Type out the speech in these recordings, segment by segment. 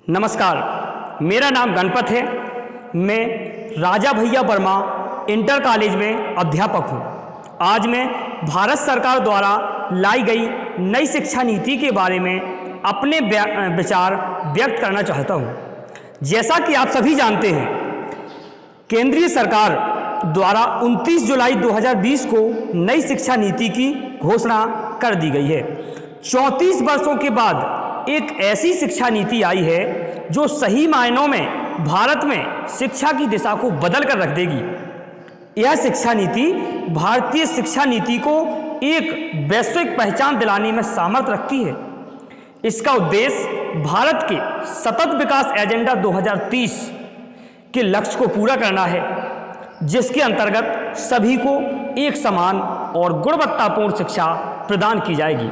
नमस्कार, मेरा नाम गणपत है। मैं राजा भैया वर्मा इंटर कॉलेज में अध्यापक हूँ। आज मैं भारत सरकार द्वारा लाई गई नई शिक्षा नीति के बारे में अपने विचार व्यक्त करना चाहता हूँ। जैसा कि आप सभी जानते हैं, केंद्रीय सरकार द्वारा 29 जुलाई 2020 को नई शिक्षा नीति की घोषणा कर दी गई है। 34 वर्षों के बाद एक ऐसी शिक्षा नीति आई है जो सही मायनों में भारत में शिक्षा की दिशा को बदल कर रख देगी। यह शिक्षा नीति भारतीय शिक्षा नीति को एक वैश्विक पहचान दिलाने में सामर्थ्य रखती है। इसका उद्देश्य भारत के सतत विकास एजेंडा 2030 के लक्ष्य को पूरा करना है, जिसके अंतर्गत सभी को एक समान और गुणवत्तापूर्ण शिक्षा प्रदान की जाएगी,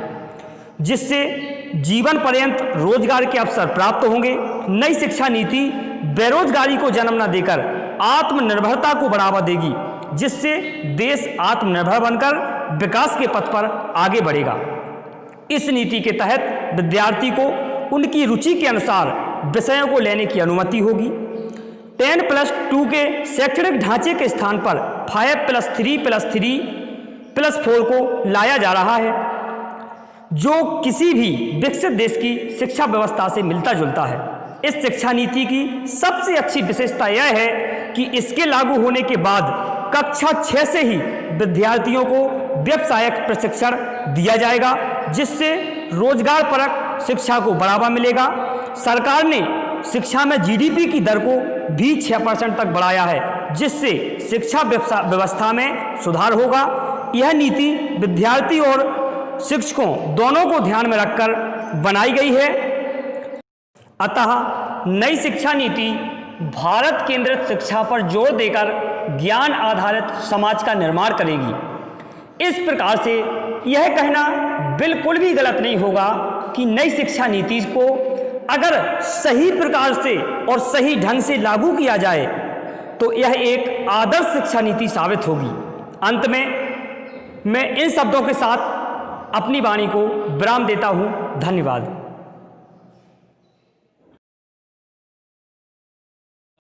जिससे जीवन पर्यंत रोजगार के अवसर प्राप्त होंगे। नई शिक्षा नीति बेरोजगारी को जन्म न देकर आत्मनिर्भरता को बढ़ावा देगी, जिससे देश आत्मनिर्भर बनकर विकास के पथ पर आगे बढ़ेगा। इस नीति के तहत विद्यार्थी को उनकी रुचि के अनुसार विषयों को लेने की अनुमति होगी। 10+2 के शैक्षणिक ढांचे के स्थान पर 5+3+3+4 को लाया जा रहा है, जो किसी भी विकसित देश की शिक्षा व्यवस्था से मिलता जुलता है। इस शिक्षा नीति की सबसे अच्छी विशेषता यह है कि इसके लागू होने के बाद कक्षा 6 से ही विद्यार्थियों को व्यावसायिक प्रशिक्षण दिया जाएगा, जिससे रोजगार परक शिक्षा को बढ़ावा मिलेगा। सरकार ने शिक्षा में जीडीपी की दर को भी 6% तक बढ़ाया है, जिससे शिक्षा व्यवस्था में सुधार होगा। यह नीति विद्यार्थी और शिक्षकों दोनों को ध्यान में रखकर बनाई गई है। अतः नई शिक्षा नीति भारत केंद्रित शिक्षा पर जोर देकर ज्ञान आधारित समाज का निर्माण करेगी। इस प्रकार से यह कहना बिल्कुल भी गलत नहीं होगा कि नई शिक्षा नीति को अगर सही प्रकार से और सही ढंग से लागू किया जाए तो यह एक आदर्श शिक्षा नीति साबित होगी। अंत में मैं इन शब्दों के साथ अपनी वाणी को विराम देता हूँ। धन्यवाद।